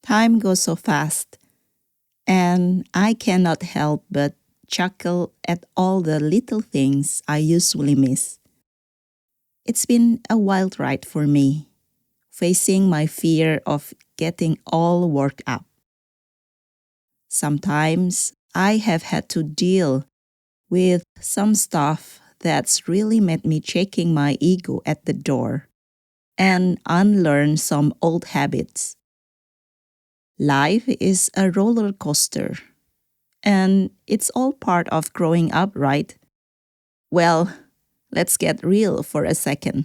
Time goes so fast, and I cannot help but chuckle at all the little things I usually miss. It's been a wild ride for me, facing my fear of getting all worked up. Sometimes I have had to deal with some stuff that's really made me checking my ego at the door and unlearn some old habits. Life is a roller coaster, and it's all part of growing up, right? Well, let's get real for a second.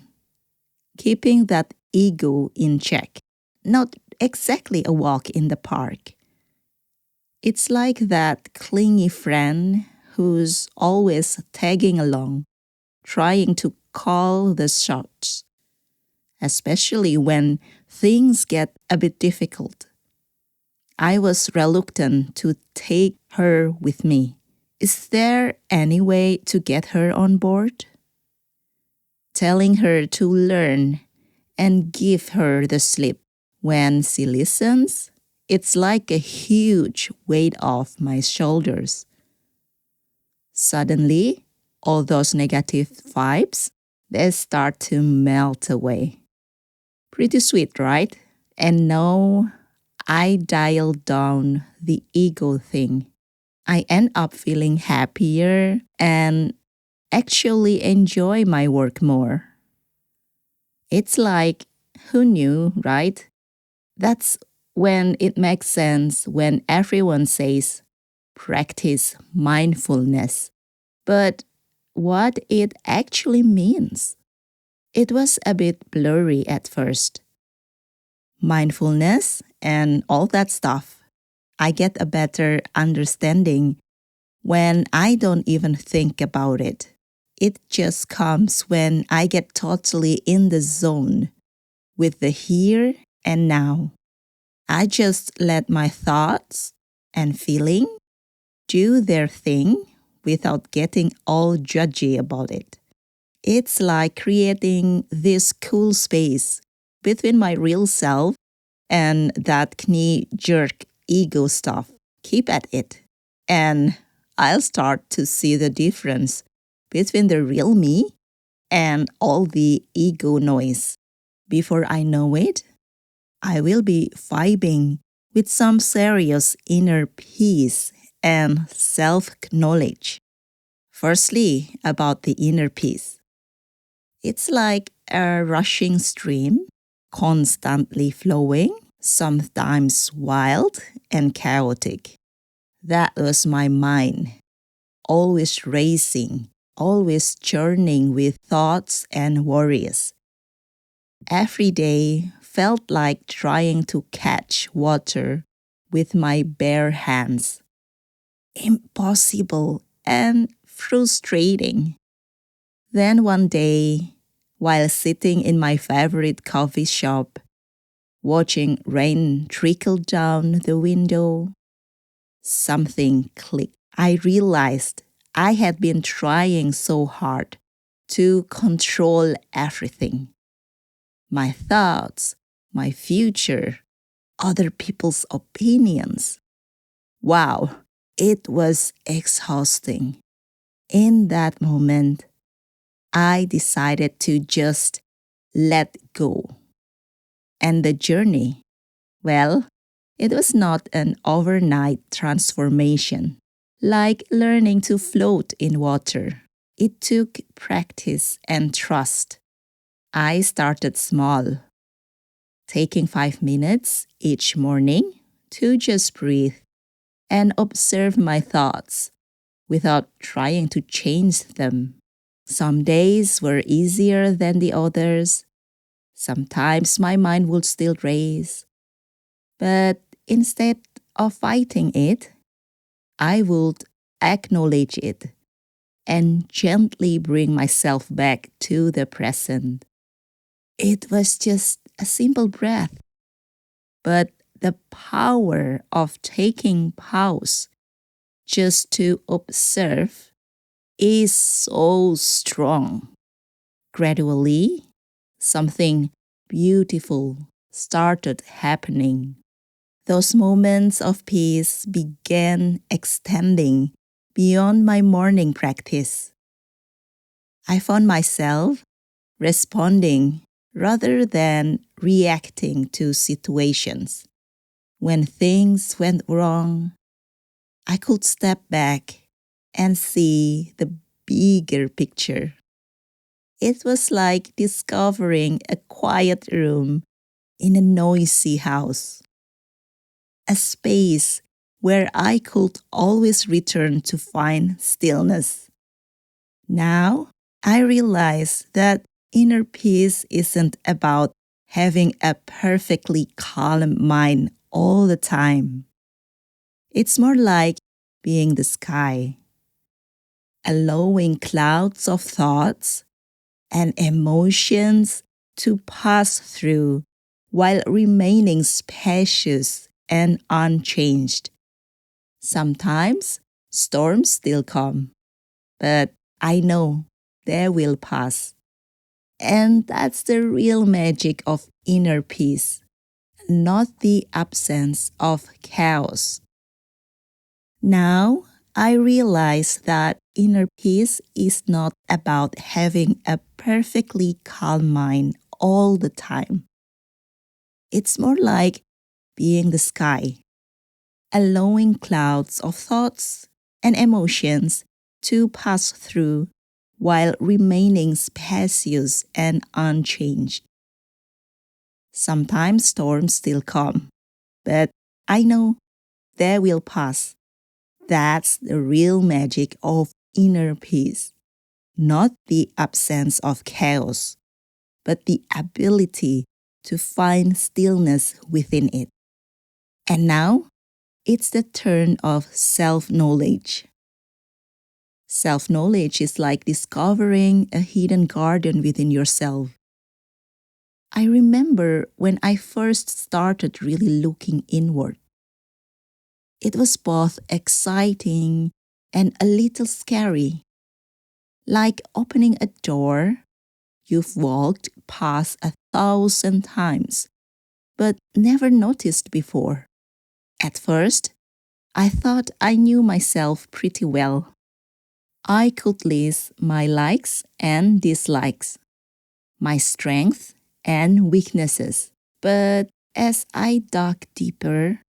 Keeping that ego in check, not exactly a walk in the park. It's like that clingy friend who's always tagging along, trying to call the shots, especially when things get a bit difficult. I was reluctant to take her with me. Is there any way to get her on board? Telling her to learn and give her the slip. When she listens, it's like a huge weight off my shoulders. Suddenly, all those negative vibes, they start to melt away. Pretty sweet, right? And now I dial down the ego thing. I end up feeling happier and actually enjoy my work more. It's like, who knew, right? That's when it makes sense when everyone says, practice mindfulness. But what it actually means? It was a bit blurry at first. Mindfulness and all that stuff. I get a better understanding when I don't even think about it. It just comes when I get totally in the zone with the here and now. I just let my thoughts and feeling do their thing without getting all judgy about it. It's like creating this cool space between my real self and that knee jerk ego stuff. Keep at it. And I'll start to see the difference between the real me and all the ego noise. Before I know it, I will be vibing with some serious inner peace and self knowledge. Firstly, about the inner peace. It's like a rushing stream, constantly flowing, sometimes wild and chaotic. That was my mind, always racing, always churning with thoughts and worries. Every day felt like trying to catch water with my bare hands. Impossible and frustrating. Then one day, while sitting in my favorite coffee shop, watching rain trickle down the window, something clicked. I realized I had been trying so hard to control everything. My thoughts, my future, other people's opinions. Wow, it was exhausting. In that moment, I decided to just let go. And the journey, well, it was not an overnight transformation, like learning to float in water. It took practice and trust. I started small, taking 5 minutes each morning to just breathe and observe my thoughts without trying to change them. Some days were easier than the others. Sometimes my mind would still race. But instead of fighting it, I would acknowledge it and gently bring myself back to the present. It was just a simple breath, but the power of taking pause just to observe is so strong. Gradually, something beautiful started happening. Those moments of peace began extending beyond my morning practice. I found myself responding rather than reacting to situations. When things went wrong, I could step back and see the bigger picture. It was like discovering a quiet room in a noisy house, a space where I could always return to find stillness. Now, I realize that inner peace isn't about having a perfectly calm mind all the time. It's more like being the sky, allowing clouds of thoughts and emotions to pass through while remaining spacious and unchanged. Sometimes storms still come, but I know they will pass. And that's the real magic of inner peace, not the absence of chaos. Now, I realize that inner peace is not about having a perfectly calm mind all the time. It's more like being the sky, allowing clouds of thoughts and emotions to pass through while remaining spacious and unchanged. Sometimes storms still come, but I know they will pass. That's the real magic of inner peace, not the absence of chaos, but the ability to find stillness within it. And now, it's the turn of self-knowledge. Self-knowledge is like discovering a hidden garden within yourself. I remember when I first started really looking inward. It was both exciting and a little scary, like opening a door you've walked past 1,000 times, but never noticed before. At first, I thought I knew myself pretty well. I could list my likes and dislikes, my strengths and weaknesses. But as I dug deeper,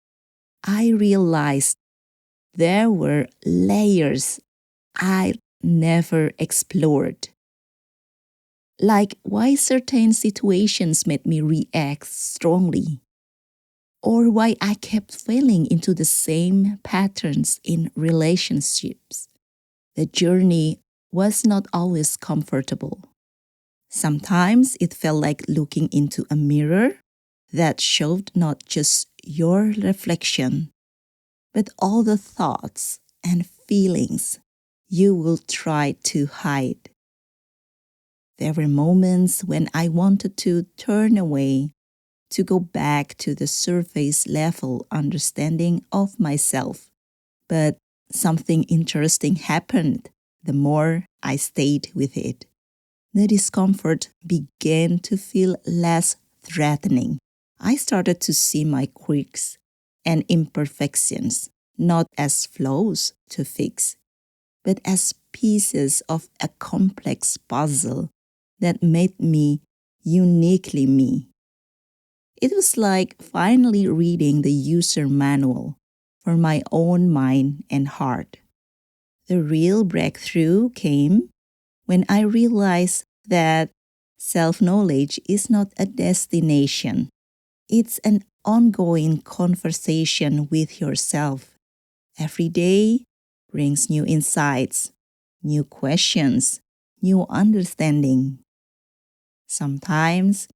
I realized there were layers I never explored. Like why certain situations made me react strongly, or why I kept falling into the same patterns in relationships. The journey was not always comfortable. Sometimes it felt like looking into a mirror that showed not just your reflection, but all the thoughts and feelings you will try to hide. There were moments when I wanted to turn away, to go back to the surface level understanding of myself. But something interesting happened the more I stayed with it. The discomfort began to feel less threatening. I started to see my quirks and imperfections not as flaws to fix, but as pieces of a complex puzzle that made me uniquely me. It was like finally reading the user manual for my own mind and heart. The real breakthrough came when I realized that self-knowledge is not a destination. It's an ongoing conversation with yourself. Every day brings new insights, new questions, new understanding. Sometimes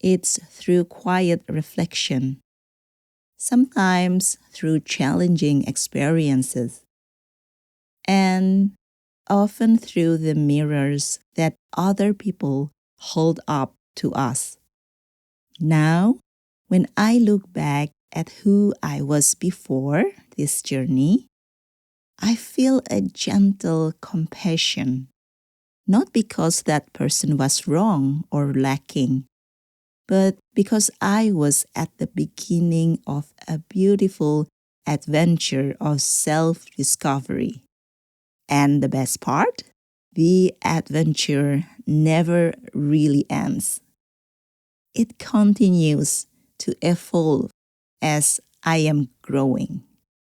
it's through quiet reflection, sometimes through challenging experiences, and often through the mirrors that other people hold up to us. Now, when I look back at who I was before this journey, I feel a gentle compassion, not because that person was wrong or lacking, but because I was at the beginning of a beautiful adventure of self discovery. And the best part? The adventure never really ends. It continues to evolve as I am growing.